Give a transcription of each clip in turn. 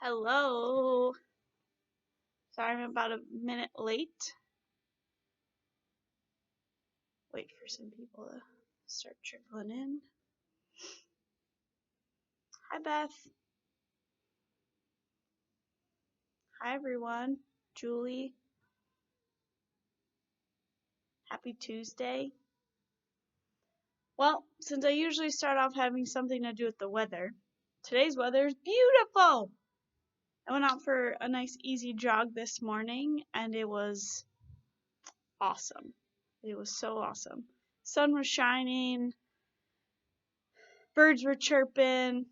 Hello. Sorry, I'm about a minute late. Wait for some people to start trickling in. Hi, Beth. Hi, everyone. Julie. Happy Tuesday. Well, since I usually start off having something to do with the weather, today's weather is beautiful. I went out for a nice easy jog this morning and it was awesome. It was so awesome. Sun was shining, birds were chirping. It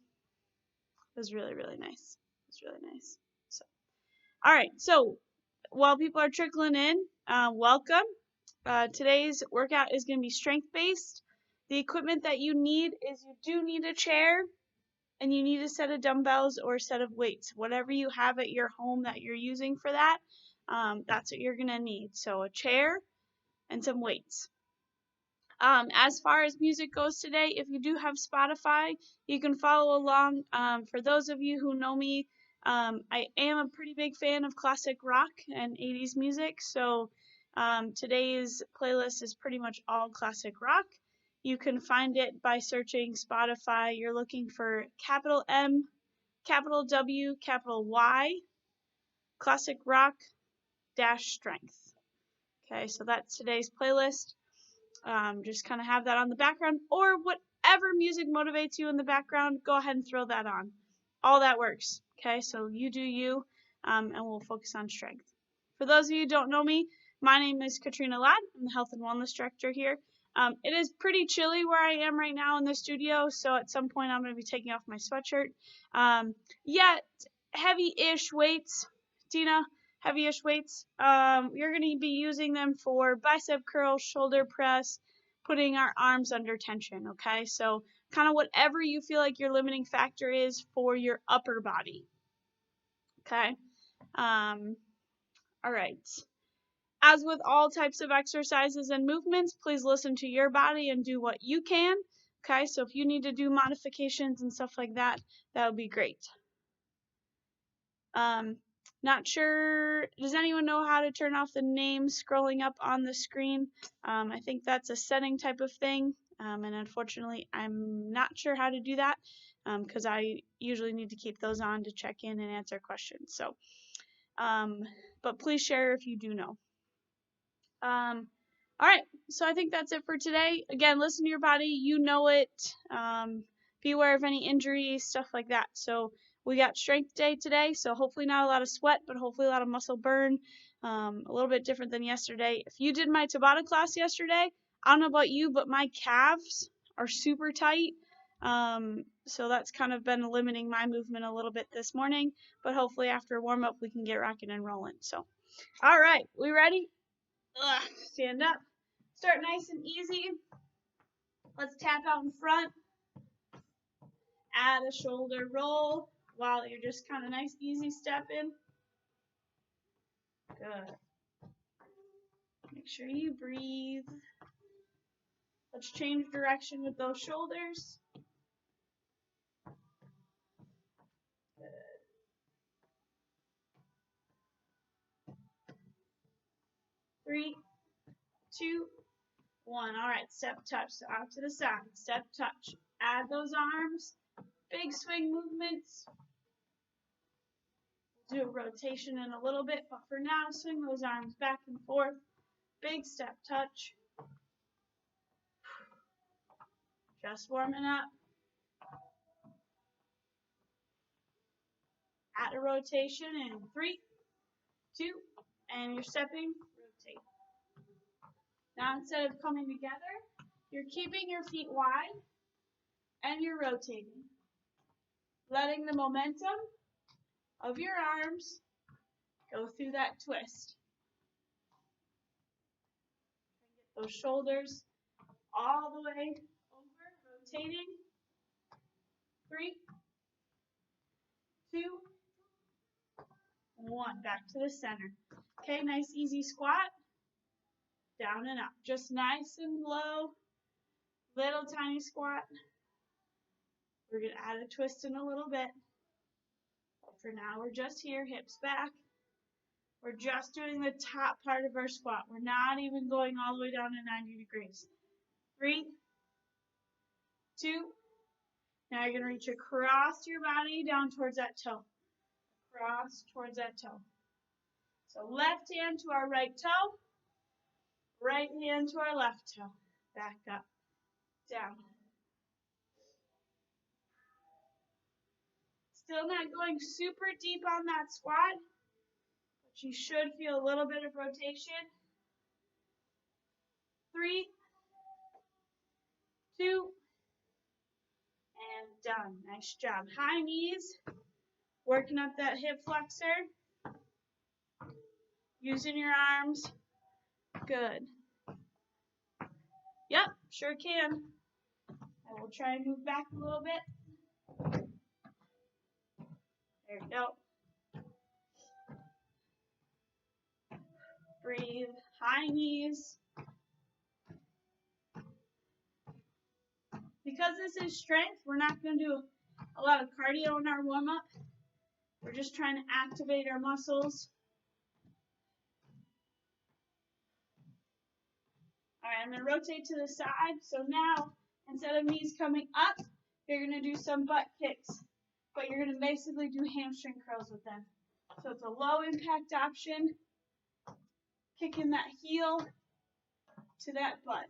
was really, really nice. It was really nice. All right, so while people are trickling in, welcome. Today's workout is going to be strength-based. The equipment that you need is you do need a chair and you need a set of dumbbells or a set of weights. Whatever you have at your home that you're using for that, that's what you're going to need. So a chair and some weights. As far as music goes today, if you do have Spotify, you can follow along. For those of you who know me, I am a pretty big fan of classic rock and 80s music, so today's playlist is pretty much all classic rock. You can find it by searching Spotify. You're looking for capital M, capital W, capital Y, classic rock dash strength. Okay, so that's today's playlist. Just kind of have that on the background, or whatever music motivates you in the background, go ahead and throw that on. All that works. Okay, so you do you, and we'll focus on strength. For those of you who don't know me, my name is Katrina Ladd. I'm the Health and Wellness Director here. It is pretty chilly where I am right now in the studio, so at some point I'm going to be taking off my sweatshirt. Heavy-ish weights, Tina. Heavy-ish weights. You're going to be using them for bicep curls, shoulder press, putting our arms under tension, okay? So kind of whatever you feel like your limiting factor is for your upper body, okay? All right. As with all types of exercises and movements, please listen to your body and do what you can, okay? So if you need to do modifications and stuff like that, that would be great. Not sure, does anyone know how to turn off the name scrolling up on the screen? I think that's a setting type of thing, and unfortunately I'm not sure how to do that because I usually need to keep those on to check in and answer questions. So, but please share if you do know. All right, so I think that's it for today. Again, listen to your body, you know it. Be aware of any injuries, stuff like that. So we got strength day today, so hopefully not a lot of sweat, but hopefully a lot of muscle burn. A little bit different than yesterday. If you did my Tabata class yesterday, I don't know about you, but my calves are super tight. So that's kind of been limiting my movement a little bit this morning, but hopefully after warm up we can get rocking and rolling. So, all right, we ready? Stand up. Start nice and easy. Let's tap out in front. Add a shoulder roll while you're just kind of nice, easy stepping. Good. Make sure you breathe. Let's change direction with those shoulders. Good. 3, 2, 1. All right, step touch. So out to the side. Step touch. Add those arms. Big swing movements. Do a rotation in a little bit, but for now, swing those arms back and forth. Big step touch. Just warming up. Add a rotation in 3, 2, and you're stepping, rotate. Now instead of coming together, you're keeping your feet wide and you're rotating. Letting the momentum of your arms go through that twist. Get those shoulders all the way over, rotating. 3, 2, 1. Back to the center. Okay, nice easy squat. Down and up. Just nice and low. Little tiny squat. We're going to add a twist in a little bit. for now. We're just here, hips back. We're just doing the top part of our squat. We're not even going all the way down to 90 degrees. 3, 2, now you're going to reach across your body down towards that toe. Across towards that toe. So left hand to our right toe, right hand to our left toe. Back up, down. Still not going super deep on that squat, but you should feel a little bit of rotation. 3, 2, and done. Nice job. High knees, working up that hip flexor. Using your arms. Good. Yep, sure can. I will try and move back a little bit. There you go. Breathe. High knees. Because this is strength, we're not going to do a lot of cardio in our warm-up. We're just trying to activate our muscles. All right, I'm going to rotate to the side. So now, instead of knees coming up, you're going to do some butt kicks. But you're going to basically do hamstring curls with them. So it's a low impact option. Kicking that heel to that butt.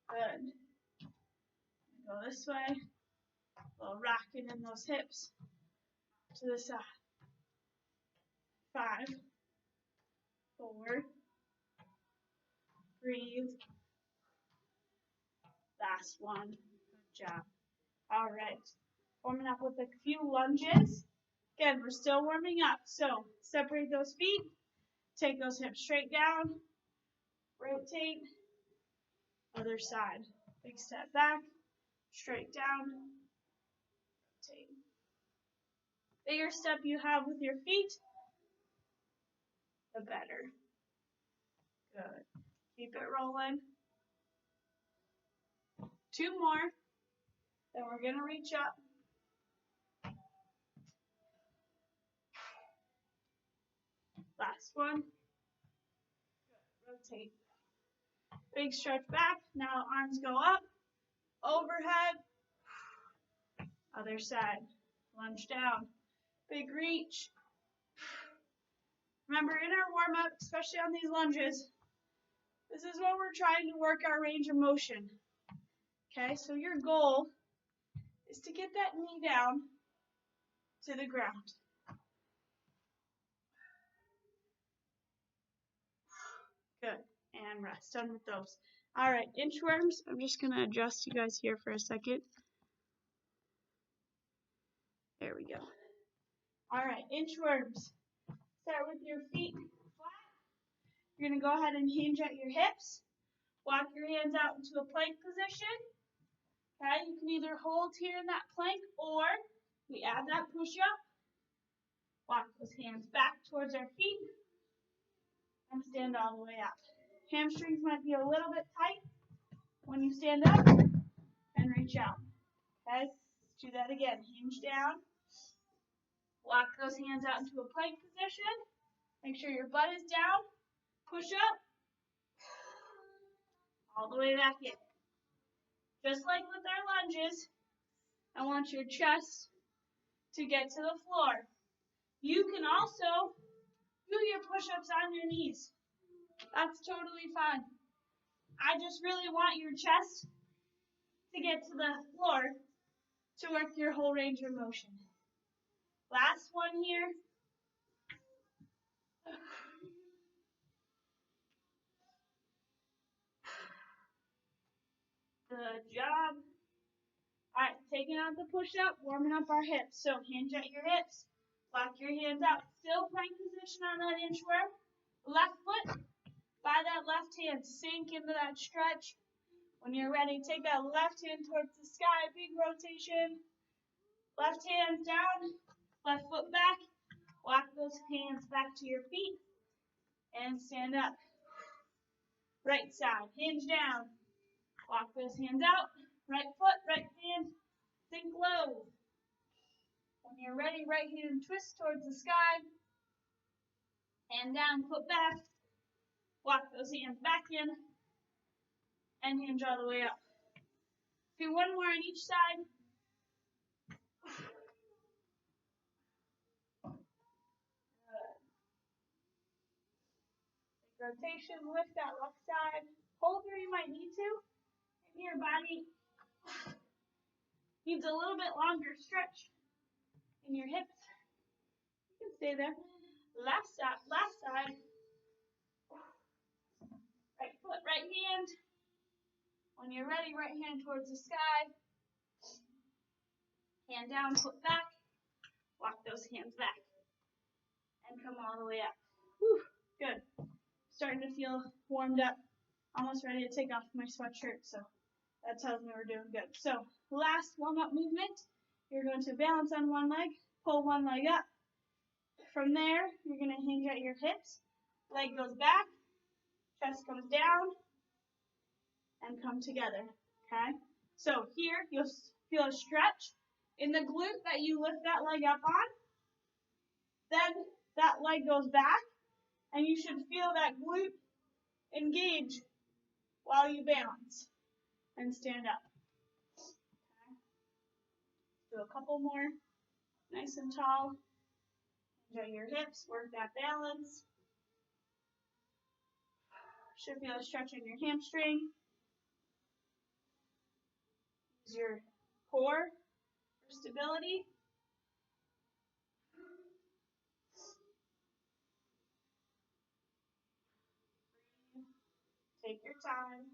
Good. Go this way. A little rocking in those hips. To the side. 5, 4. Breathe. Last one. Good job. All right. Warming up with a few lunges. Again, we're still warming up. So separate those feet. Take those hips straight down. Rotate. Other side. Big step back. Straight down. Rotate. Bigger step you have with your feet, the better. Good. Keep it rolling. 2 more. Then we're going to reach up. Last one. Good. Rotate. Big stretch back. Now arms go up. Overhead. Other side. Lunge down. Big reach. Remember, in our warm-up, especially on these lunges, this is when we're trying to work our range of motion. Okay, so your goal is to get that knee down to the ground. Good. And rest. Done with those. All right, inchworms. I'm just going to adjust you guys here for a second. There we go. All right, inchworms. Start with your feet flat. You're going to go ahead and hinge at your hips. Walk your hands out into a plank position. Okay, you can either hold here in that plank or we add that push-up. Walk those hands back towards our feet and stand all the way up. Hamstrings might be a little bit tight when you stand up and reach out. Okay, let's do that again. Hinge down. Walk those hands out into a plank position. Make sure your butt is down. Push up. All the way back in. Just like with our lunges, I want your chest to get to the floor. You can also do your push-ups on your knees. That's totally fine. I just really want your chest to get to the floor to work your whole range of motion. Last one here. Good job. All right, taking out the push-up, warming up our hips. So hinge at your hips. Lock your hands out. Still plank position on that inchworm. Left foot by that left hand. Sink into that stretch. When you're ready, take that left hand towards the sky. Big rotation. Left hand down. Left foot back. Walk those hands back to your feet. And stand up. Right side. Hinge down. Walk those hands out. Right foot, right hand. Sink low. When you're ready, right hand twist towards the sky. Hand down, foot back. Walk those hands back in. And hinge all the way up. Do one more on each side. Good. Rotation, lift that left side. Hold where you might need to. Maybe your body needs a little bit longer stretch in your hips. You can stay there. Left side. Right foot, right hand. When you're ready, right hand towards the sky. Hand down, foot back. Walk those hands back. And come all the way up. Whew, good. Starting to feel warmed up. Almost ready to take off my sweatshirt, so that tells me we're doing good. So, last warm-up movement. You're going to balance on one leg, pull one leg up. From there, you're going to hinge at your hips. Leg goes back, chest comes down, and come together, okay? So here, you'll feel a stretch in the glute that you lift that leg up on. Then that leg goes back, and you should feel that glute engage while you balance and stand up. Okay. Do a couple more, nice and tall. Hinge at your hips, work that balance. Should feel a stretch in your hamstring. Use your core for stability. Take your time.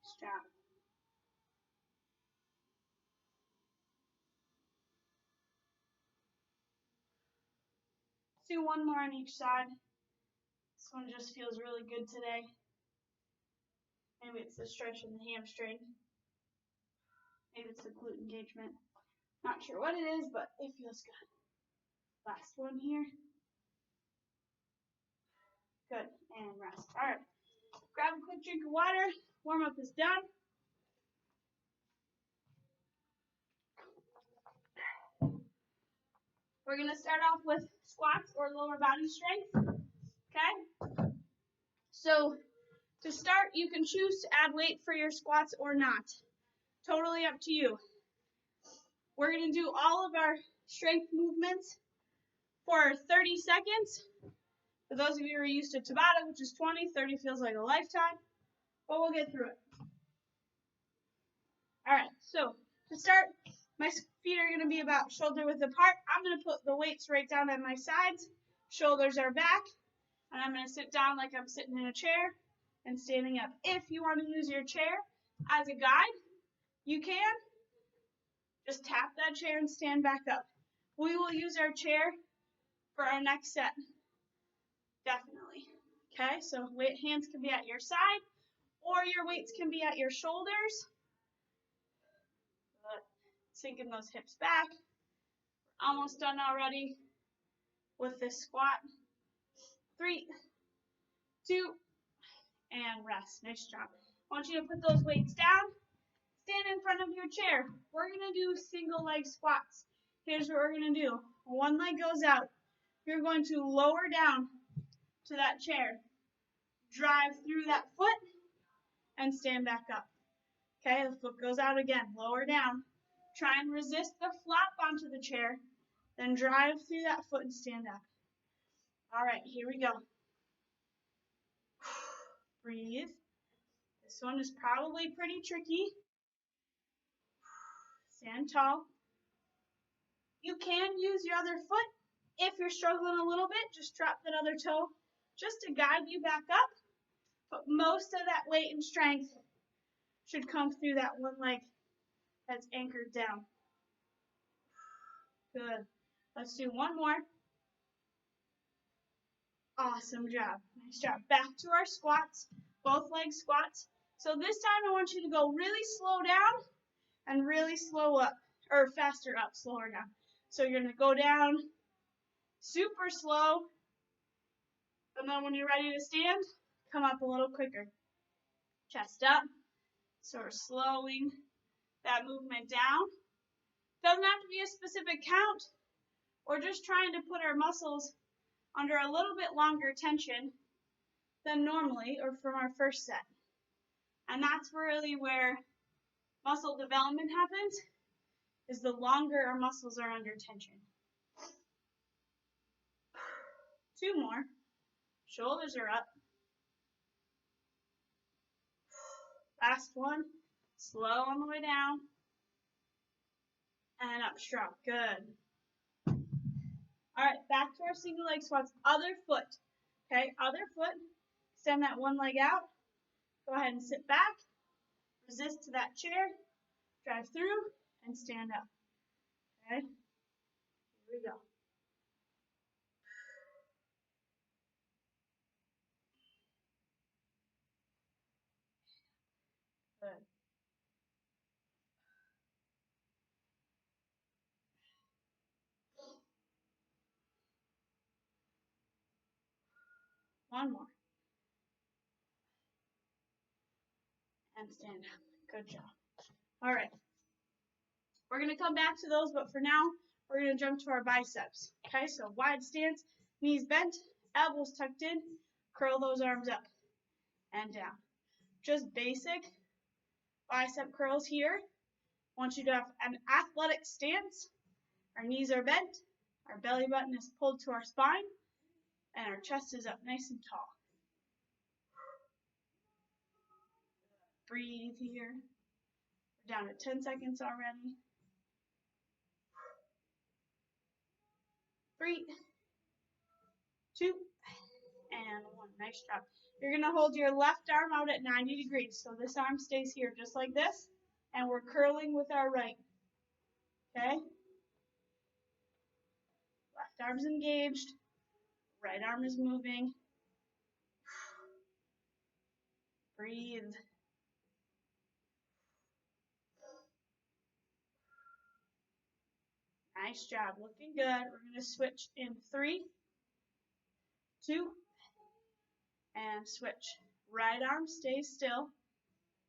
Strap. Let's do one more on each side. This one just feels really good today. Maybe it's the stretch in the hamstring. Maybe it's the glute engagement. Not sure what it is, but it feels good. Last one here. Good, and rest. All right, grab a quick drink of water. Warm up is done. We're gonna start off with squats or lower body strength, okay? So to start, you can choose to add weight for your squats or not. Totally up to you. We're gonna do all of our strength movements for 30 seconds. For those of you who are used to Tabata, which is 20, 30 feels like a lifetime, but we'll get through it. All right, so to start, my feet are gonna be about shoulder width apart. I'm gonna put the weights right down at my sides. Shoulders are back, and I'm gonna sit down like I'm sitting in a chair and standing up. If you want to use your chair as a guide, you can. Just tap that chair and stand back up. We will use our chair for our next set. Definitely. Okay, so hands can be at your side, or your weights can be at your shoulders. Sinking those hips back. Almost done already with this squat. 3, 2, and rest. Nice job. I want you to put those weights down. Stand in front of your chair. We're going to do single leg squats. Here's what we're going to do. One leg goes out. You're going to lower down to that chair. Drive through that foot and stand back up. Okay, the foot goes out again. Lower down. Try and resist the flop onto the chair. Then drive through that foot and stand up. All right, here we go. Breathe. This one is probably pretty tricky. Stand tall. You can use your other foot. If you're struggling a little bit, just drop that other toe just to guide you back up. But most of that weight and strength should come through that one leg that's anchored down. Good. Let's do one more. Awesome job. Nice job. Back to our squats, both leg squats. So this time I want you to go really slow down and really slow up, or faster up, slower down. So you're going to go down super slow, and then when you're ready to stand, come up a little quicker. Chest up. So we're slowing that movement down. Doesn't have to be a specific count. We're just trying to put our muscles under a little bit longer tension than normally or from our first set. And that's really where muscle development happens, is the longer our muscles are under tension. 2 more. Shoulders are up. Last one. Slow on the way down. And up strong. Good. All right, back to our single leg squats. Other foot. Okay, other foot. Extend that one leg out. Go ahead and sit back. Resist to that chair. Drive through and stand up. Okay, here we go. Good. One more. And stand up. Good job. All right. We're going to come back to those, but for now, we're going to jump to our biceps. Okay, so wide stance, knees bent, elbows tucked in, curl those arms up and down. Just basic bicep curls here. I want you to have an athletic stance. Our knees are bent, our belly button is pulled to our spine, and our chest is up nice and tall. Breathe here. We're down to 10 seconds already. 3, 2, and 1. Nice job. You're going to hold your left arm out at 90 degrees. So this arm stays here just like this. And we're curling with our right. Okay? Left arm's engaged. Right arm is moving. Breathe. Nice job. Looking good. We're going to switch in 3, 2, and switch. Right arm stays still.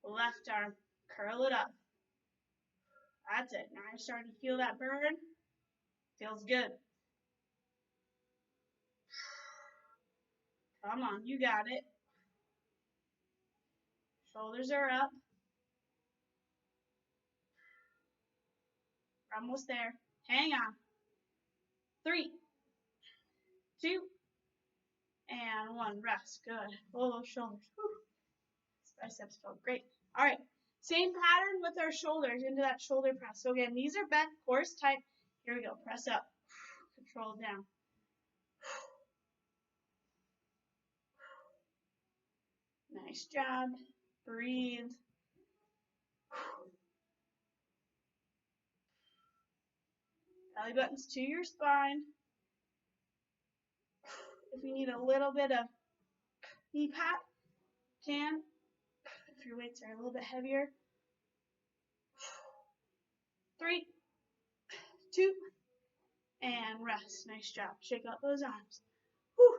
Left arm, curl it up. That's it. Now you're starting to feel that burn. Feels good. Come on, you got it. Shoulders are up. We're almost there. Hang on. 3, 2, and 1. Rest. Good. Roll those shoulders. Whew. Biceps feel great. All right. Same pattern with our shoulders into that shoulder press. So again, knees are bent, core is tight. Here we go. Press up. Control down. Nice job. Breathe. Belly buttons to your spine. If you need a little bit of knee pat, can. If your weights are a little bit heavier. 3, 2, and rest. Nice job. Shake out those arms. Whew.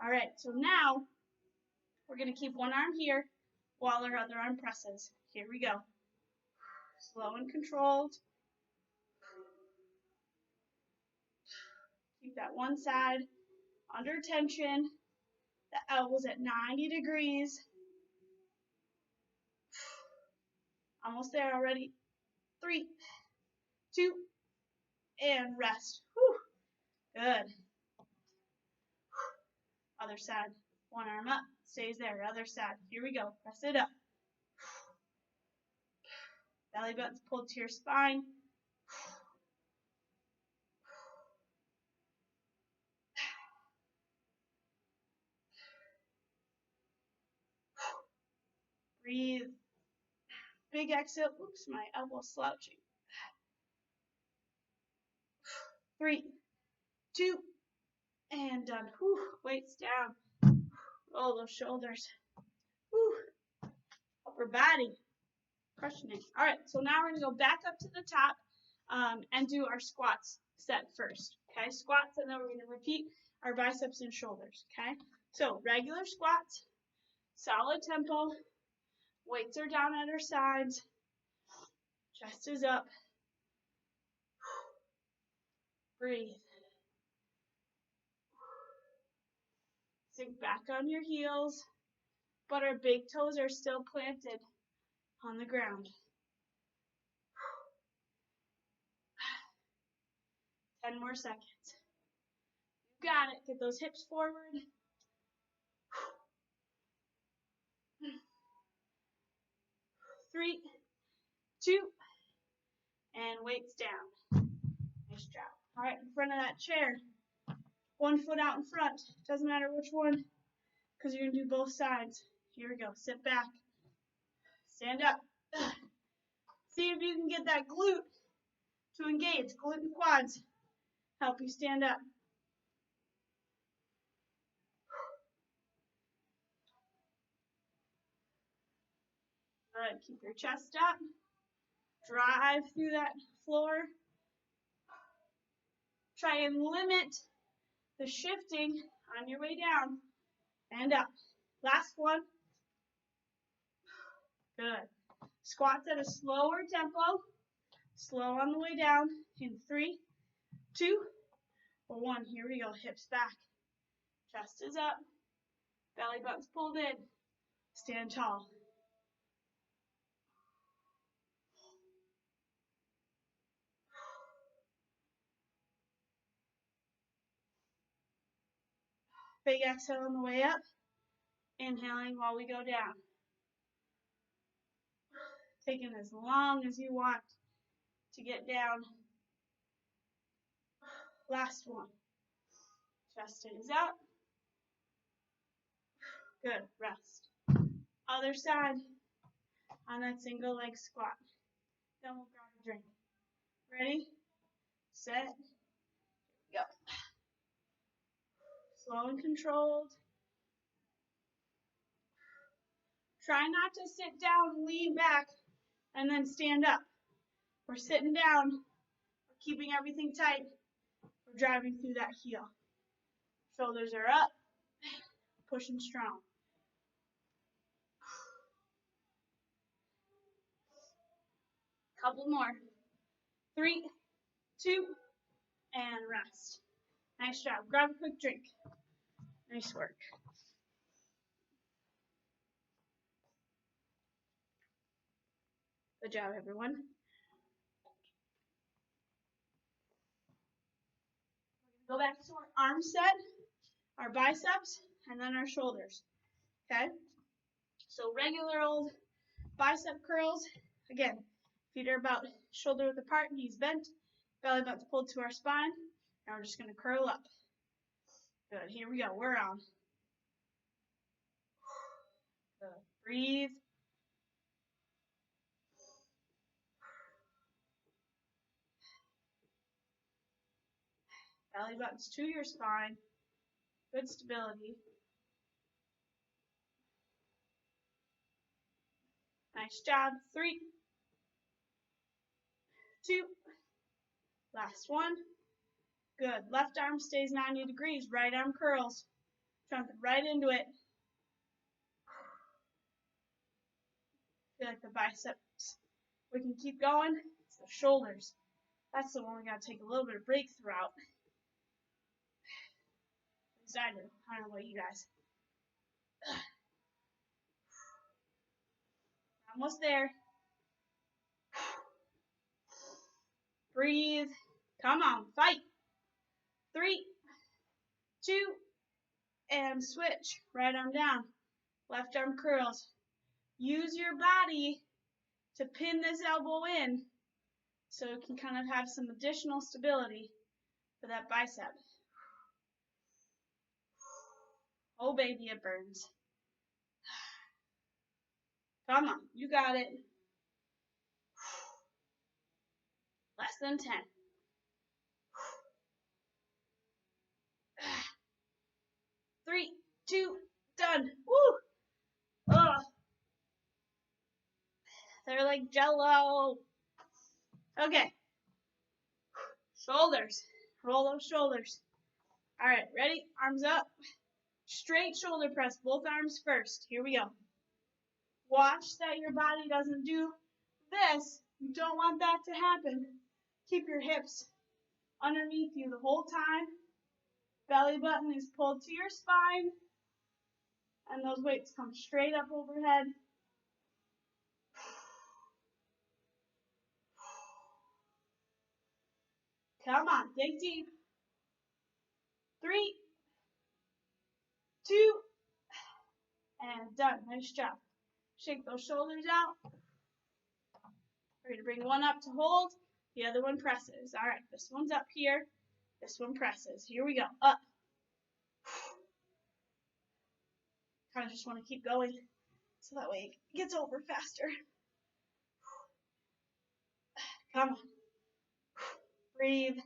All right, so now we're going to keep one arm here while our other arm presses. Here we go. Slow and controlled. Keep that one side under tension. The elbows at 90 degrees. Almost there already. 3, 2, and rest. Whew. Good. Other side. One arm up. Stays there. Other side. Here we go. Press it up. Belly button's pulled to your spine. Breathe. Big exhale. Oops, my elbow's slouching. 3, 2, and done. Whew, weights down. Roll those shoulders. Whew. Upper body. Crushing it. All right, so now we're going to go back up to the top and do our squats set first. Okay, squats, and then we're going to repeat our biceps and shoulders. Okay, so regular squats, solid tempo. Weights are down at our sides. Chest is up. Breathe. Sink back on your heels, but our big toes are still planted on the ground. 10 more seconds. You got it. Get those hips forward. 3, 2, and weights down. Nice job. All right, in front of that chair. 1 foot out in front. Doesn't matter which one, because you're going to do both sides. Here we go. Sit back. Stand up. See if you can get that glute to engage. Glute and quads help you stand up. Good. Keep your chest up. Drive through that floor. Try and limit the shifting on your way down and up. Last one. Good. Squats at a slower tempo. Slow on the way down in 3, 2, or 1. Here we go. Hips back. Chest is up. Belly button's pulled in. Stand tall. Big exhale on the way up. Inhaling while we go down. Taking as long as you want to get down. Last one. Chest is up. Good. Rest. Other side on that single leg squat. Then we'll grab a drink. Ready? Set. Go. Slow and controlled. Try not to sit down, lean back, and then stand up. We're sitting down. We're keeping everything tight. We're driving through that heel. Shoulders are up. Pushing strong. Couple more. 3, 2, and rest. Nice job. Grab a quick drink. Nice work. Good job, everyone. Go back to our arm set, our biceps, and then our shoulders. Okay? So regular old bicep curls. Again, feet are about shoulder width apart, knees bent, belly button's pulled to our spine. Now we're just going to curl up. Good. Here we go. We're on. Good. Breathe. Belly button's to your spine. Good stability. Nice job. 3, 2, last one. Good. Left arm stays 90 degrees. Right arm curls. Jumping right into it. Feel like the biceps. We can keep going. It's the shoulders. That's the one we got to take a little bit of break throughout. At least I do. I don't know about you guys. Almost there. Breathe. Come on. Fight. 3, 2, and switch. Right arm down. Left arm curls. Use your body to pin this elbow in so it can kind of have some additional stability for that bicep. Oh, baby, it burns. Come on, you got it. Less than 10. 3, 2, done. Woo! Ugh. They're like jello. Okay. Shoulders. Roll those shoulders. All right, ready? Arms up. Straight shoulder press, both arms first. Here we go. Watch that your body doesn't do this You don't want that to happen. Keep your hips underneath you the whole time. Belly button is pulled to your spine, and those weights come straight up overhead. Come on, dig deep. 3, 2, and done. Nice job. Shake those shoulders out. We're going to bring one up to hold. The other one presses. All right, this one's up here. This one presses. Here we go. Up. Kind of just want to keep going so that way it gets over faster. Come on. Breathe.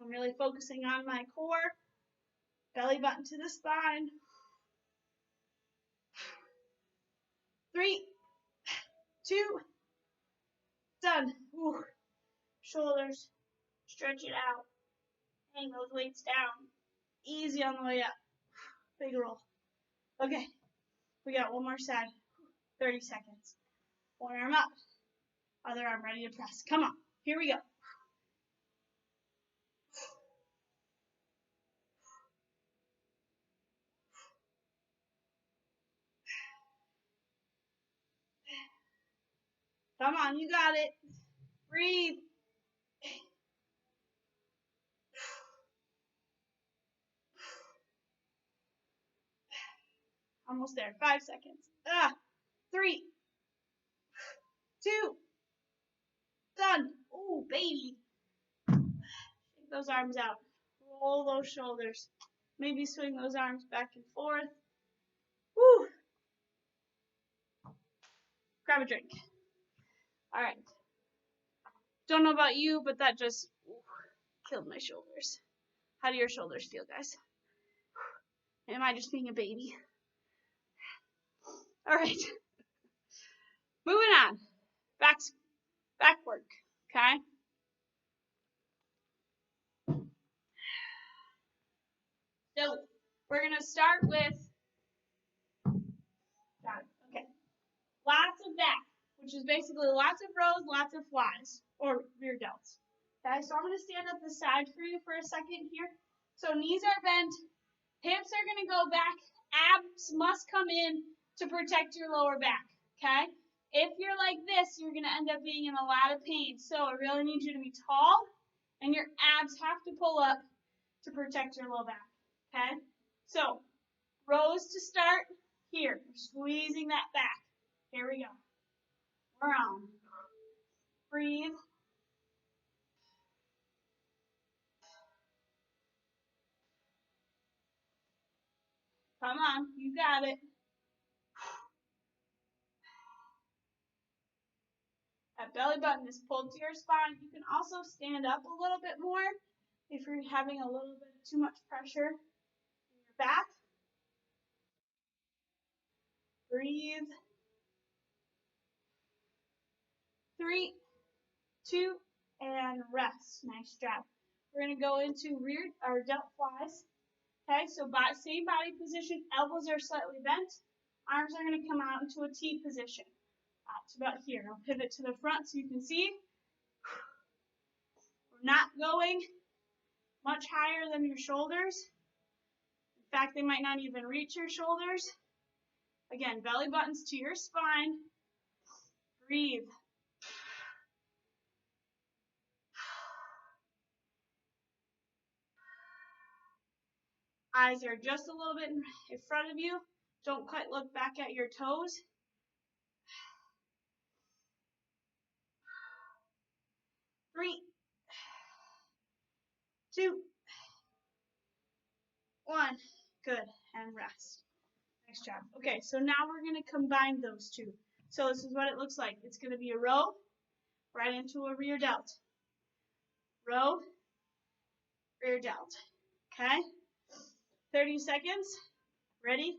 I'm really focusing on my core. Belly button to the spine. 3, 2, done. Ooh. Shoulders. Stretch it out. Hang those weights down. Easy on the way up. Big roll. Okay. We got one more side. 30 seconds. One arm up. Other arm ready to press. Come on. Here we go. Come on. You got it. Breathe. Almost there. 5 seconds. 3, 2, done. Ooh, baby. Take those arms out. Roll those shoulders. Maybe swing those arms back and forth. Woo. Grab a drink. All right. Don't know about you, but that just killed my shoulders. How do your shoulders feel, guys? Am I just being a baby? All right. Moving on. Back work. Okay. So we're gonna start with okay. Lots of back, which is basically lots of rows, lots of flies, or rear delts. Okay, so I'm gonna stand up the side for you for a second here. So knees are bent, hips are gonna go back, abs must come in to protect your lower back. Okay? If you're like this, you're gonna end up being in a lot of pain. So I really need you to be tall, and your abs have to pull up to protect your low back. Okay? So rows to start here. We're squeezing that back. Here we go. We're on. Breathe. Come on. You got it. That belly button is pulled to your spine. You can also stand up a little bit more if you're having a little bit too much pressure in your back. Breathe. 3, 2, and rest. Nice job. We're going to go into rear or delt flies. Okay, so same body position, elbows are slightly bent, arms are going to come out into a T position. It's about here. I'll pivot to the front so you can see. We're not going much higher than your shoulders. In fact, they might not even reach your shoulders. Again, belly buttons to your spine. Breathe. Eyes are just a little bit in front of you. Don't quite look back at your toes. 3, 2, 1. Good. And rest. Nice job. Okay, so now we're going to combine those two. So this is what it looks like. It's going to be a row right into a rear delt. Row, rear delt. Okay? 30 seconds. Ready?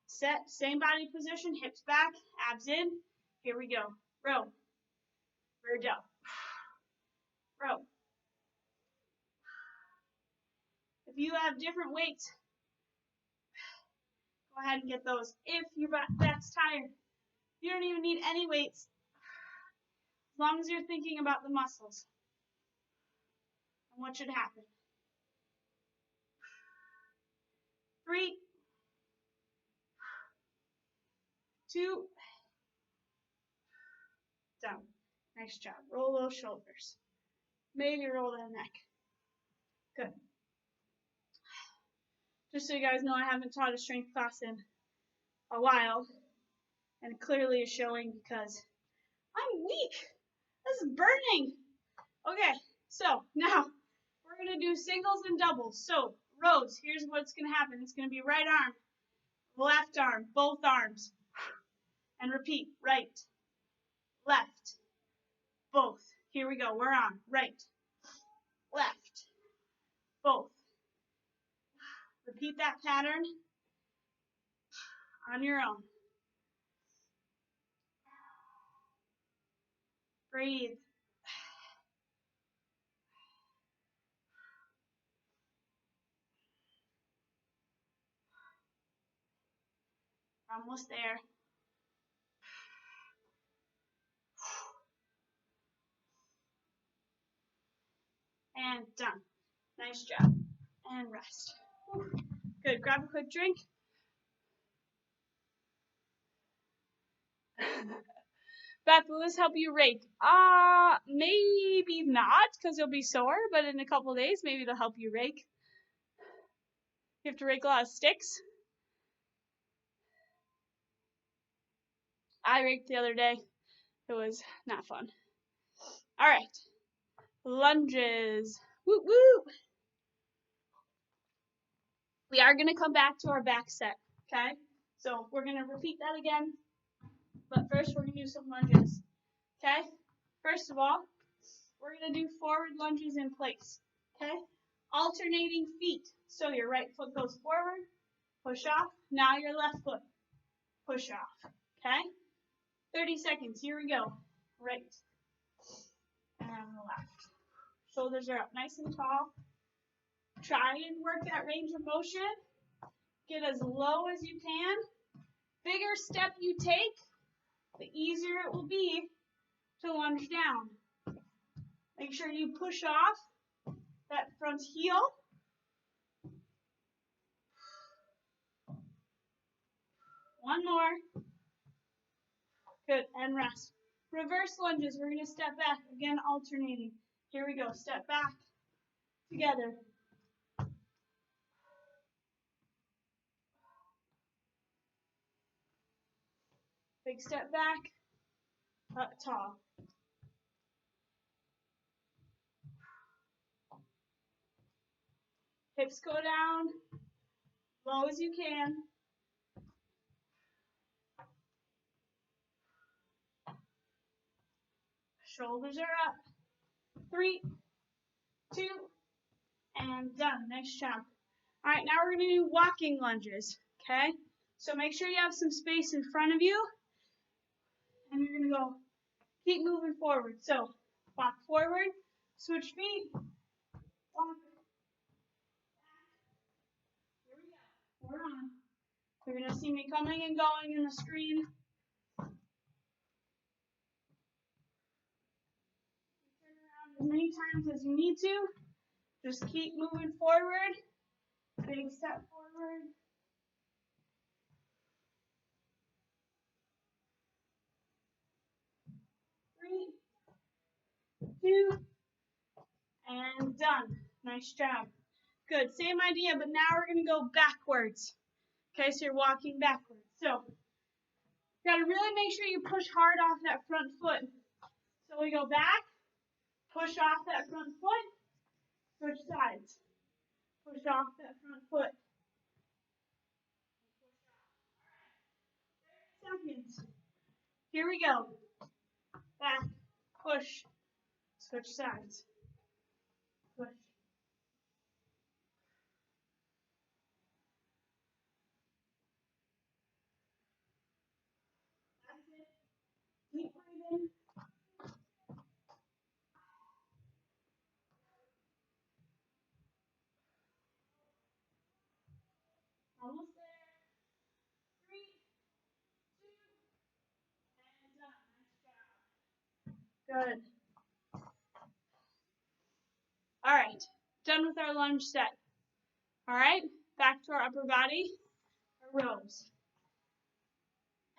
Set. Same body position. Hips back. Abs in. Here we go. Row. Rear delt. Row. If you have different weights Go ahead and get those. If your back's tired, you don't even need any weights. As long as you're thinking about the muscles and what should happen. 3, 2, down. Nice job. Roll those shoulders. Maybe roll that neck. Good. Just so you guys know, I haven't taught a strength class in a while, and it clearly is showing because I'm weak. This is burning. Okay, so now we're going to do singles and doubles. So, rows, here's what's going to happen. It's going to be right arm, left arm, both arms. And repeat, right, left, both. Here we go. We're on. Right, left, both. Repeat that pattern on your own. Breathe. Almost there. And done. Nice job. And rest. Good. Grab a quick drink. Beth, will this help you rake? Maybe not, because you'll be sore, but in a couple days, maybe it'll help you rake. You have to rake a lot of sticks. I raked the other day. It was not fun. All right. Lunges. Woo woo. We are going to come back to our back set, okay? So we're going to repeat that again. But first, we're going to do some lunges, okay? First of all, we're going to do forward lunges in place, okay? Alternating feet. So your right foot goes forward, push off. Now your left foot, push off, okay? 30 seconds. Here we go. Right and left. Shoulders are up nice and tall. Try and work that range of motion. Get as low as you can. Bigger step you take, the easier it will be to lunge down. Make sure you push off that front heel. One more. Good, and rest. Reverse lunges, we're going to step back, again alternating. Here we go, step back, together. Big step back, up tall. Hips go down, low as you can. Shoulders are up. 3, 2, and done. Nice job. All right, now we're going to do walking lunges, okay? So make sure you have some space in front of you, and you're going to go, keep moving forward. So walk forward, switch feet, walk back. Here we go. We're on. You're going to see me coming and going in the screen. Turn around as many times as you need to. Just keep moving forward. Big step forward. 3, 2, and done. Nice job. Good. Same idea, but now we're going to go backwards. Okay, so you're walking backwards. So you got to really make sure you push hard off that front foot. So we go back, push off that front foot, switch sides. Push off that front foot. 30 seconds. Here we go. Back, push, switch sides. Push. That's it. Keep breathing. Almost there. Good. All right, done with our lunge set. All right, back to our upper body, our rows,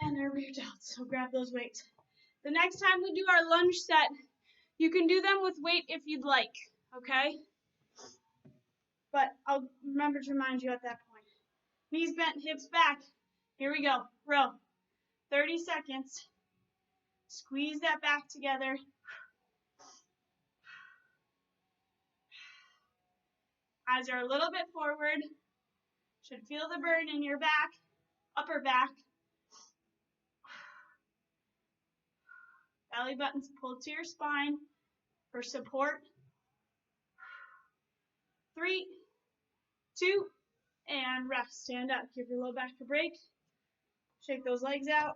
and our rear delts. So grab those weights. The next time we do our lunge set, you can do them with weight if you'd like, okay? But I'll remember to remind you at that point. Knees bent, hips back. Here we go. Row. 30 seconds. Squeeze that back together. Eyes are a little bit forward. Should feel the burn in your back, upper back. Belly buttons pulled to your spine for support. 3, 2, and rest. Stand up. Give your low back a break. Shake those legs out.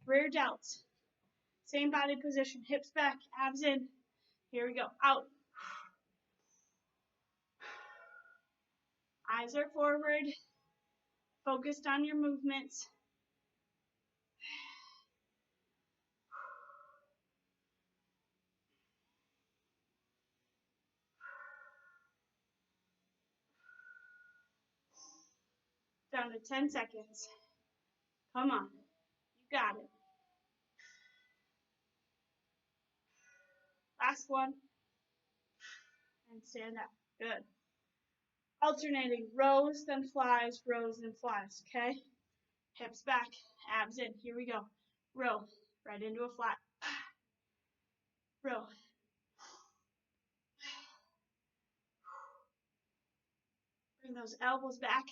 Rear delts. Same body position. Hips back, abs in. Here we go. Out. Eyes are forward. Focused on your movements. Down to 10 seconds. Come on. You got it. Last one. And stand up. Good. Alternating rows, then flies, rows, then flies. Okay? Hips back, abs in. Here we go. Row. Right into a flat. Row. Bring those elbows back.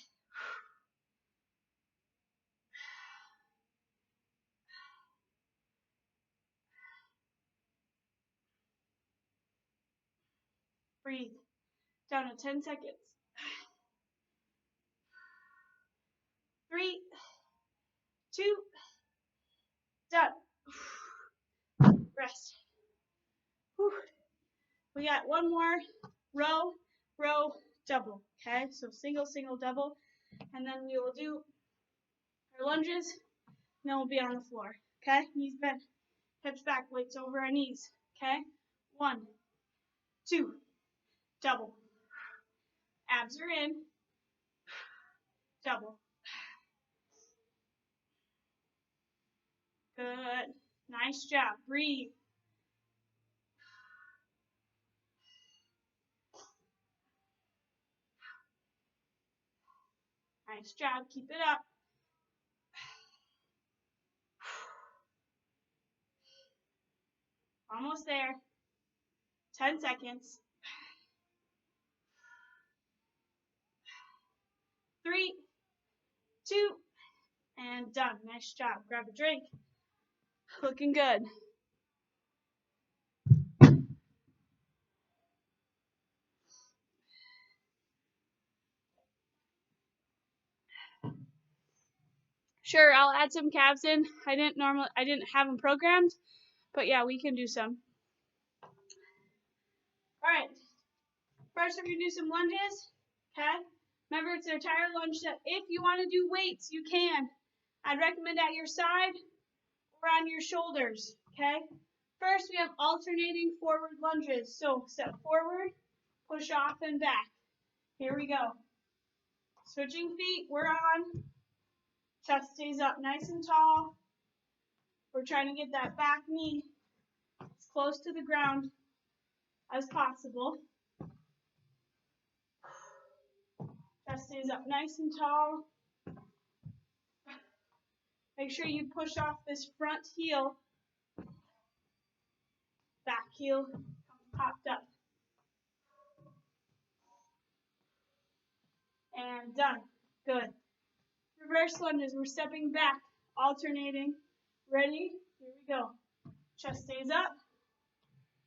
Breathe. Down to 10 seconds. 3, 2, done. Rest. Whew. We got one more row, row, double. Okay, so single, single, double. And then we will do our lunges. And then we'll be on the floor. Okay, knees bent, hips back, weights over our knees. Okay, 1, 2, double. Abs are in. Double. Good. Nice job. Breathe. Nice job. Keep it up. Almost there. 10 seconds. 3, 2, and done. Nice job. Grab a drink. Looking good. Sure, I'll add some calves in. I didn't have them programmed, but yeah, we can do some. All right. First, we're gonna do some lunges. Okay. Remember, it's an entire lunge set. If you want to do weights, you can. I'd recommend at your side or on your shoulders. Okay. First, we have alternating forward lunges. So step forward, push off, and back. Here we go. Switching feet. We're on. Chest stays up nice and tall. We're trying to get that back knee as close to the ground as possible. Chest stays up nice and tall. Make sure you push off this front heel. Back heel comes popped up. And done. Good. Reverse lunges. We're stepping back, alternating. Ready? Here we go. Chest stays up.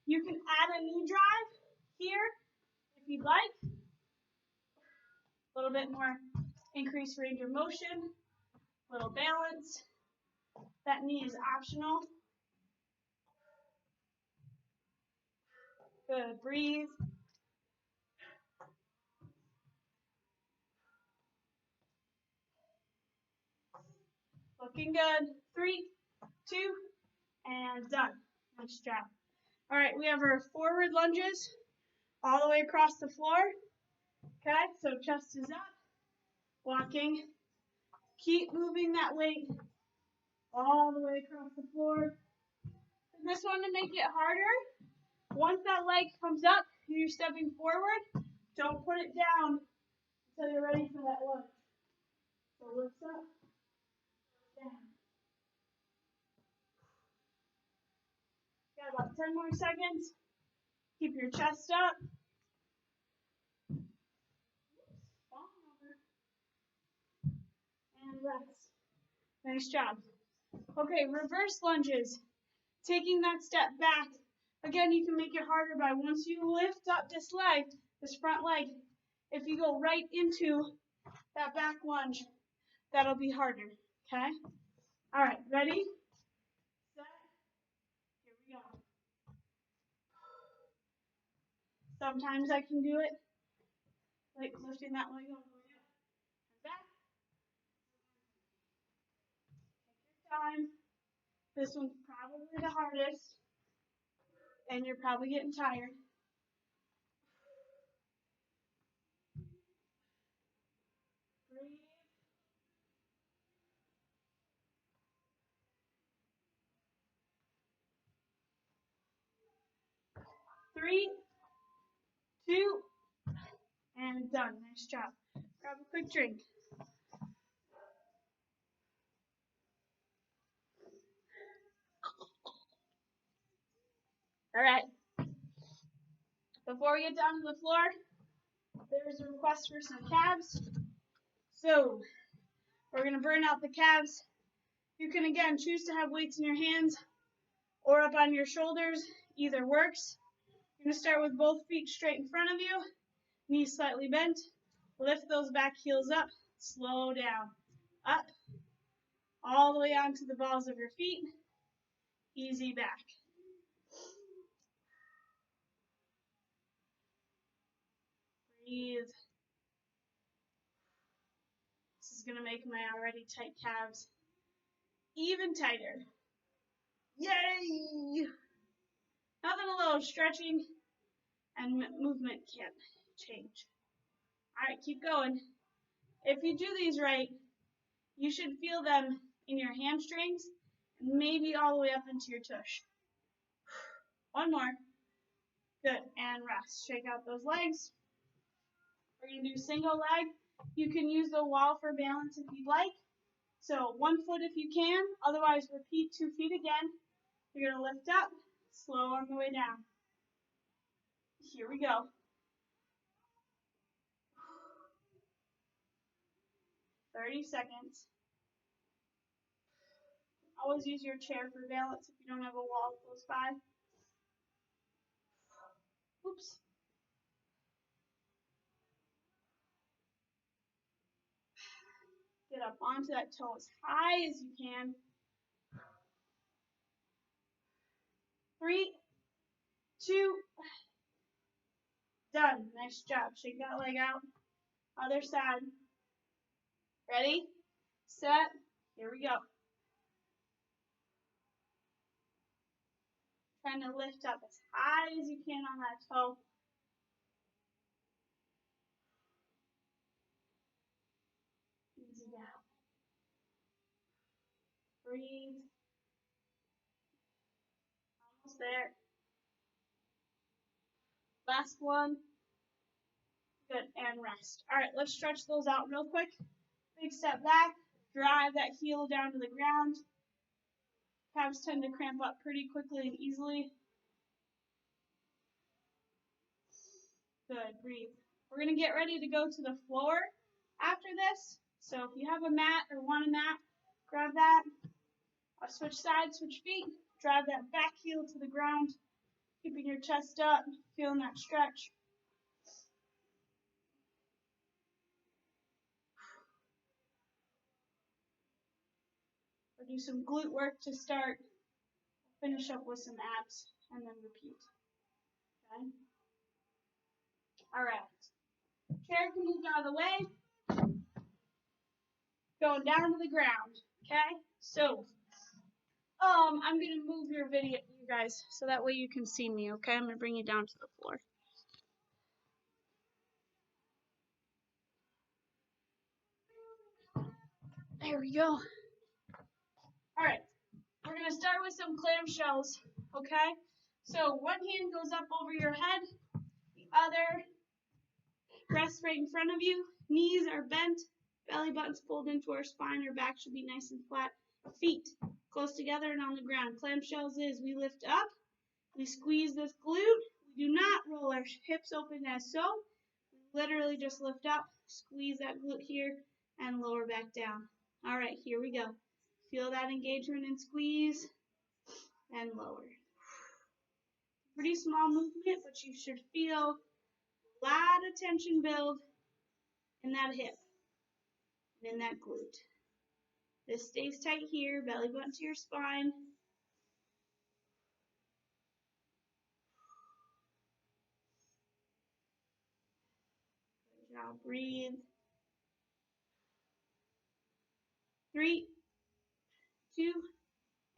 You can add a knee drive here if you'd like. A little bit more increased range of motion, a little balance. That knee is optional. Good. Breathe. Looking good. 3, 2, and done. Nice job. All right, we have our forward lunges all the way across the floor. Okay, so chest is up, walking. Keep moving that weight all the way across the floor. This one, to make it harder, once that leg comes up, you're stepping forward. Don't put it down until you're ready for that lunge. So lift up, down. Got about 10 more seconds. Keep your chest up. And rest. Nice job. Okay, reverse lunges. Taking that step back. Again, you can make it harder by once you lift up this leg, this front leg, if you go right into that back lunge, that'll be harder. Okay? All right, ready? Set. Here we go. Sometimes I can do it like lifting that leg all the way up and back. Take your time. This one's probably the hardest, and you're probably getting tired. Breathe. 3, 2, and done. Nice job. Grab a quick drink. All right. Before we get down to the floor, there's a request for some calves. So we're going to burn out the calves. You can, again, choose to have weights in your hands or up on your shoulders. Either works. You're going to start with both feet straight in front of you, knees slightly bent. Lift those back heels up. Slow down. Up. All the way onto the balls of your feet. Easy back. Breathe. This is going to make my already tight calves even tighter. Yay! Nothing a little stretching and movement can't change. All right, keep going. If you do these right, you should feel them in your hamstrings and maybe all the way up into your tush. One more. Good, and rest. Shake out those legs. We're going to do single leg. You can use the wall for balance if you'd like. So 1 foot if you can. Otherwise, repeat 2 feet again. You're going to lift up, slow on the way down. Here we go. 30 seconds. Always use your chair for balance if you don't have a wall close by. Oops. Get up onto that toe as high as you can. 3, 2, done. Nice job. Shake that leg out. Other side. Ready? Set. Here we go. Trying to lift up as high as you can on that toe. Easy down. Breathe. Almost there. Last one. Good, and rest. All right, let's stretch those out real quick. Big step back. Drive that heel down to the ground. Calves tend to cramp up pretty quickly and easily. Good, breathe. We're going to get ready to go to the floor after this. So if you have a mat or want a mat, grab that. I'll switch sides, switch feet. Drive that back heel to the ground, keeping your chest up, feeling that stretch. We'll do some glute work to start. Finish up with some abs and then repeat. Okay? All right. Chair can move out of the way. Going down to the ground. Okay? So I'm gonna move your video, you guys, so that way you can see me, okay? I'm gonna bring you down to the floor. There we go. Alright, we're gonna start with some clamshells, okay? So one hand goes up over your head, the other rests right in front of you. Knees are bent, belly button's pulled into our spine, our back should be nice and flat. Feet close together and on the ground. Clamshells is we lift up, we squeeze this glute, we do not roll our hips open as so. We literally just lift up, squeeze that glute here, and lower back down. All right, here we go. Feel that engagement and squeeze, and lower. Pretty small movement, but you should feel a lot of tension build in that hip and in that glute. This stays tight here, belly button to your spine. Good job, breathe. 3, 2,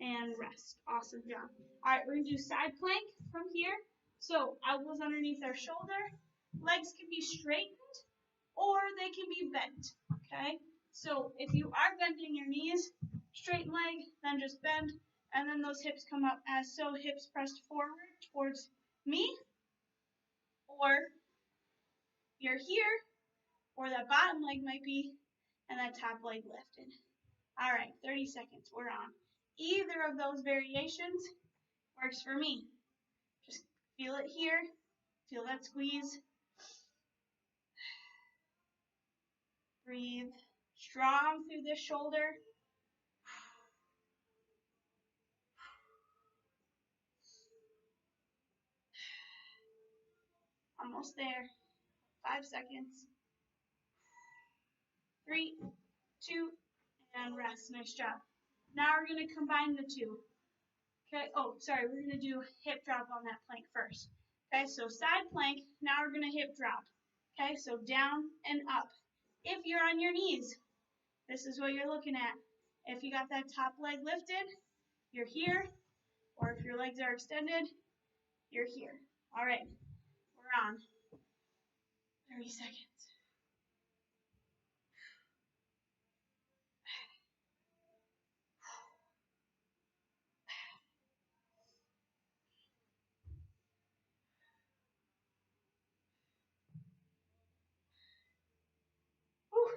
and rest. Awesome job. All right, we're gonna do side plank from here. So elbows underneath our shoulder. Legs can be straightened or they can be bent, okay? So if you are bending your knees, straighten leg, then just bend, and then those hips come up as so, hips pressed forward towards me, or you're here, or that bottom leg might be, and that top leg lifted. All right, 30 seconds, we're on. Either of those variations works for me. Just feel it here, feel that squeeze. Breathe strong through the shoulder. Almost there. 5 seconds. 3, 2, and rest. Nice job. Now we're going to combine the two. Okay, oh, sorry, we're going to do hip drop on that plank first. Okay, so side plank, now we're going to hip drop. Okay, so down and up. If you're on your knees, this is what you're looking at. If you got that top leg lifted, you're here, or if your legs are extended, you're here. All right, we're on. 30 seconds. Whew.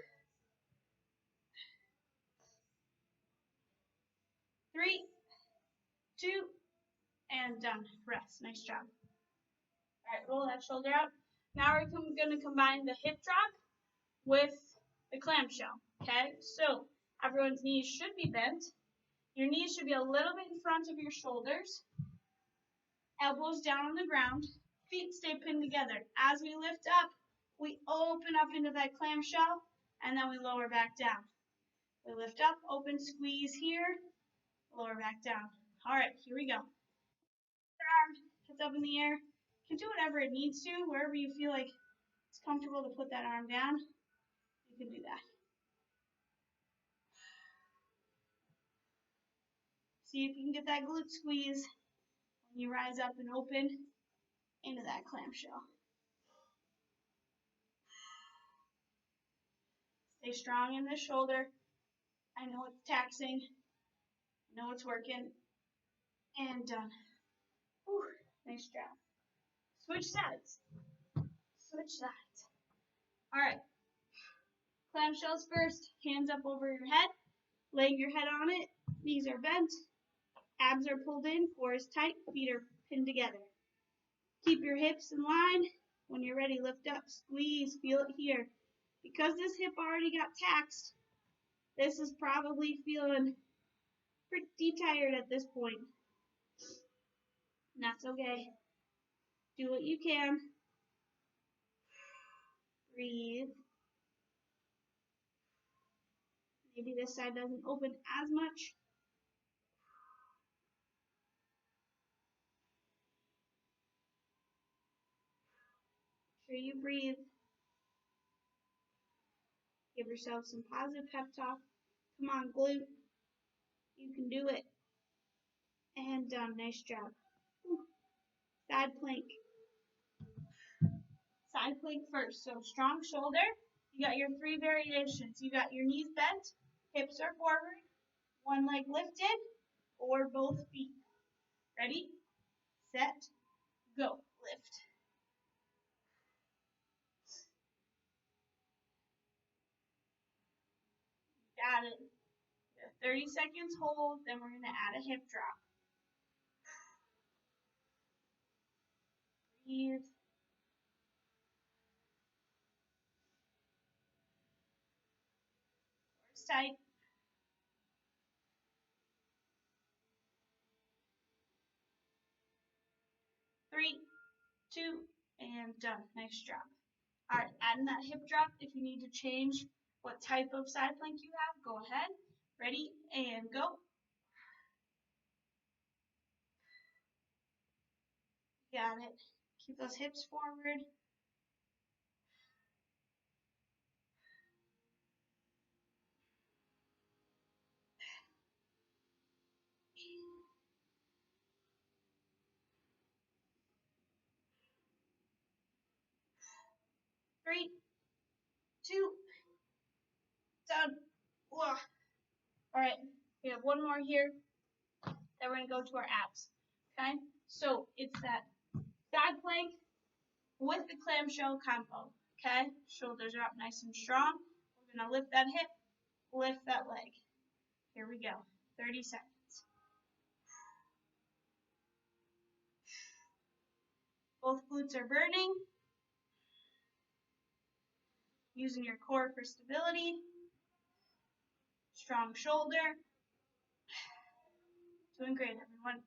3, 2, and done. Rest. Nice job. All right, roll that shoulder out. Now we're going to combine the hip drop with the clamshell. Okay, so everyone's knees should be bent. Your knees should be a little bit in front of your shoulders. Elbows down on the ground. Feet stay pinned together. As we lift up, we open up into that clamshell, and then we lower back down. We lift up, open, squeeze here, lower back down. All right, here we go. Arm, heads up in the air. You can do whatever it needs to, wherever you feel like it's comfortable to put that arm down, you can do that. See if you can get that glute squeeze when you rise up and open into that clamshell. Stay strong in the shoulder. I know it's taxing. I know it's working. And done. Whew, nice job. Switch sides. Switch sides. All right. Clamshells first. Hands up over your head. Laying your head on it. Knees are bent. Abs are pulled in. Core is tight. Feet are pinned together. Keep your hips in line. When you're ready, lift up. Squeeze. Feel it here. Because this hip already got taxed, this is probably feeling pretty tired at this point. And that's okay. Do what you can. Breathe. Maybe this side doesn't open as much. Make sure you breathe. Give yourself some positive pep talk. Come on, glute. You can do it. And done. Nice job. Side plank. Side plank first. So strong shoulder. You got your 3 variations. You got your knees bent, hips are forward, one leg lifted, or both feet. Ready, set, go. Lift. Got it. 30 seconds hold, then we're going to add a hip drop. Breathe. Core tight. 3, 2, and done. Nice job. All right, adding that hip drop. If you need to change what type of side plank you have, go ahead. Ready, and go. Got it. Keep those hips forward. Three, two, done. Whoa. All right, we have one more here. Then we're going to go to our abs. Okay, so it's that side plank with the clamshell combo. Okay, shoulders are up nice and strong. We're going to lift that hip, lift that leg. Here we go. 30 seconds. Both glutes are burning. Using your core for stability. Strong shoulder. Doing great, everyone.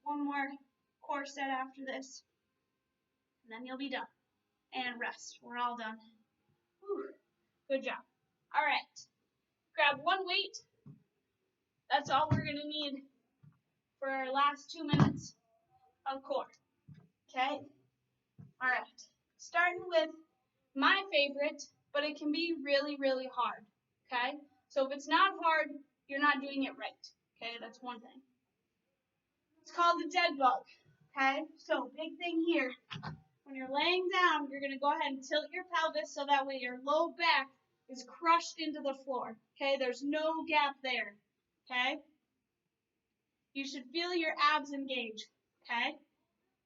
One more core set after this, and then you'll be done. And rest. We're all done. Whew. Good job. All right. Grab one weight. That's all we're going to need for our last 2 minutes of core. Okay? All right. Starting with my favorite, but it can be really, really hard. Okay? So if it's not hard, you're not doing it right. Okay? That's one thing. It's called the dead bug. Okay? So big thing here. When you're laying down, you're going to go ahead and tilt your pelvis so that way your low back is crushed into the floor. Okay? There's no gap there. Okay? You should feel your abs engage. Okay?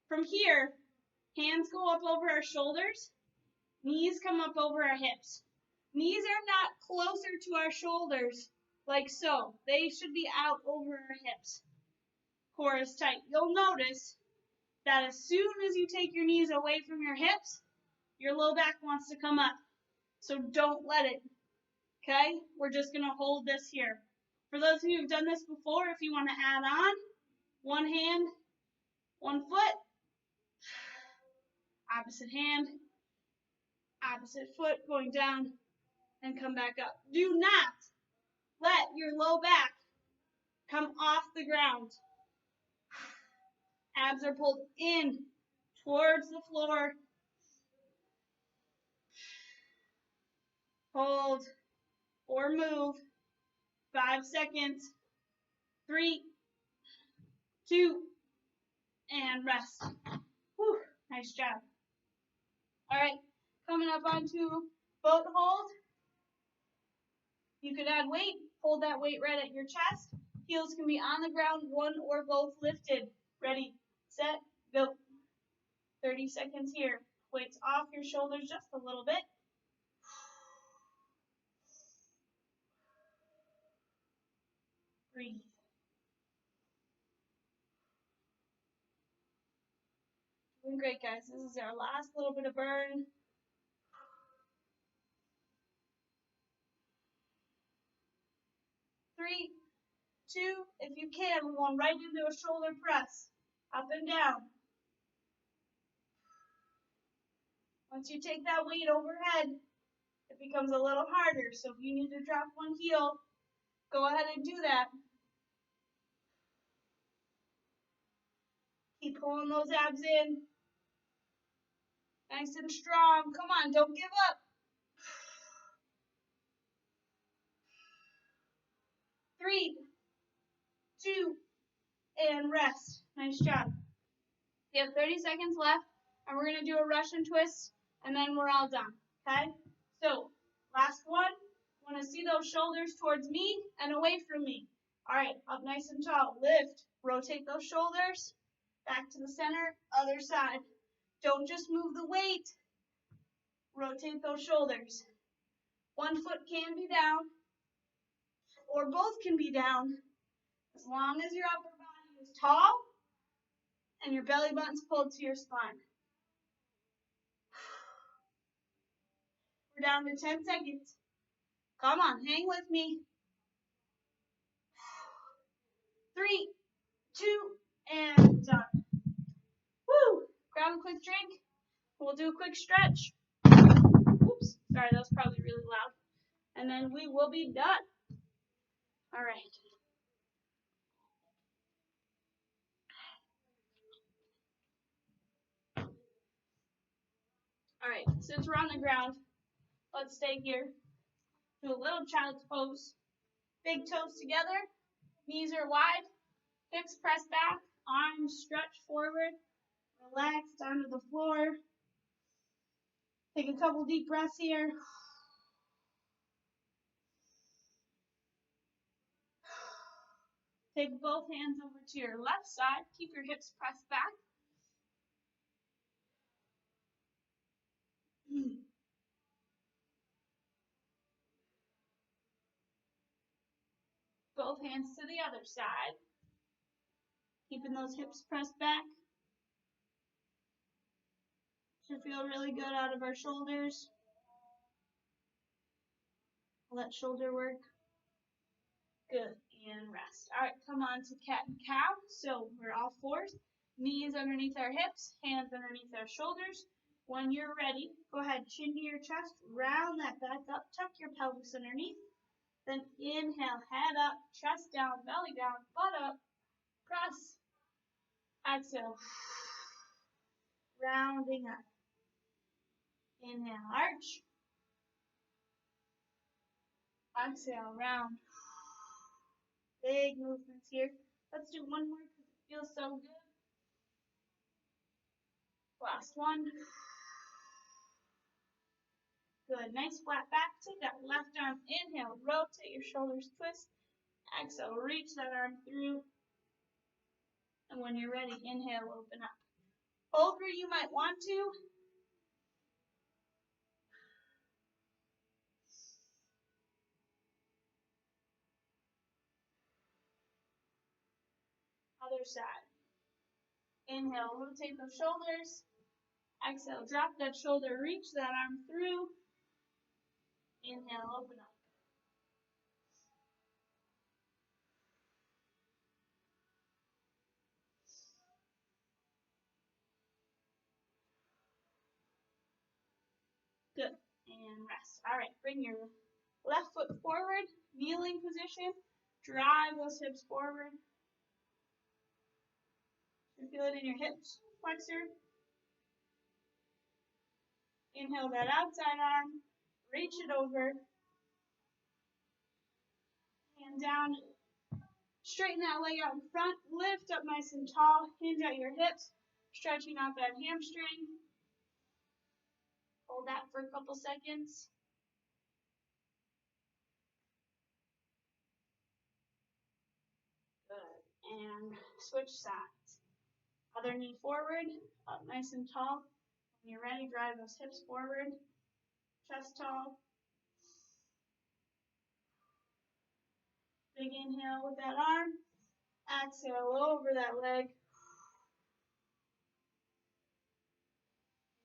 From here, hands go up over our shoulders. Knees come up over our hips. Knees are not closer to our shoulders like so. They should be out over our hips. Core is tight. You'll notice that as soon as you take your knees away from your hips, your low back wants to come up. So don't let it. Okay? We're just going to hold this here. For those of you who've done this before, if you want to add on, one hand, one foot, opposite hand, opposite foot going down and come back up. Do not let your low back come off the ground. Abs are pulled in towards the floor. Hold or move. 5 seconds. 3, 2, and rest. Whew, nice job. All right, coming up onto boat hold. You could add weight. Hold that weight right at your chest. Heels can be on the ground, one or both lifted. Ready, set, go. 30 seconds here. Weights off your shoulders just a little bit. Breathe. Doing great, guys. This is our last little bit of burn. 3, 2, if you can, we're going right into a shoulder press. Up and down. Once you take that weight overhead, it becomes a little harder. So if you need to drop one heel, go ahead and do that. Keep pulling those abs in. Nice and strong. Come on, don't give up. 3, 2, and rest. Nice job. You have 30 seconds left, and we're going to do a Russian twist, and then we're all done, okay? So, last one. I want to see those shoulders towards me and away from me. All right, up nice and tall. Lift. Rotate those shoulders. Back to the center. Other side. Don't just move the weight. Rotate those shoulders. One foot can be down, or both can be down, as long as your upper body is tall and your belly button's pulled to your spine. We're down to 10 seconds. Come on, hang with me. 3, 2, and done. Woo! Grab a quick drink. We'll do a quick stretch. Oops, sorry, that was probably really loud. And then we will be done. All right. All right, since we're on the ground, let's stay here. Do a little child's pose. Big toes together, knees are wide, hips press back, arms stretch forward, relax down to the floor. Take a couple deep breaths here. Take both hands over to your left side. Keep your hips pressed back. Both hands to the other side. Keeping those hips pressed back. Should feel really good out of our shoulders. Let shoulder work. Good. And rest. All right, come on to cat and cow. So we're all fours. Knees underneath our hips, hands underneath our shoulders. When you're ready, go ahead, chin to your chest, round that back up, tuck your pelvis underneath. Then inhale, head up, chest down, belly down, butt up, press. Exhale, rounding up. Inhale, arch. Exhale, round. Big movements here. Let's do one more because it feels so good. Last one. Good. Nice flat back. Take that left arm. Inhale. Rotate your shoulders. Twist. Exhale. Reach that arm through. And when you're ready, inhale. Open up. Hold where you might want to. Other side. Inhale. Rotate those shoulders. Exhale. Drop that shoulder. Reach that arm through. Inhale. Open up. Good. And rest. All right. Bring your left foot forward. Kneeling position. Drive those hips forward. You feel it in your hips. Flexor. Inhale that outside arm. Reach it over. Hand down. Straighten that leg out in front. Lift up nice and tall. Hinge at your hips. Stretching out that hamstring. Hold that for a couple seconds. Good. And switch sides. Other knee forward. Up nice and tall. When you're ready, drive those hips forward. Chest tall. Big inhale with that arm. Exhale over that leg.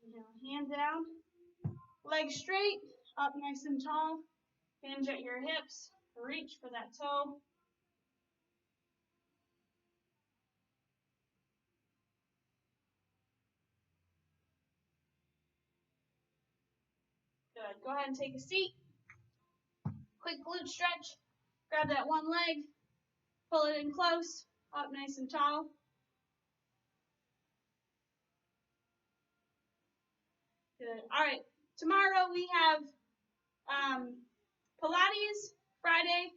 Inhale, hand down. Legs straight, up nice and tall. Hinge at your hips. Reach for that toe. Good. Go ahead and take a seat. Quick glute stretch. Grab that one leg. Pull it in close. Up nice and tall. Good. All right. Tomorrow we have Pilates. Friday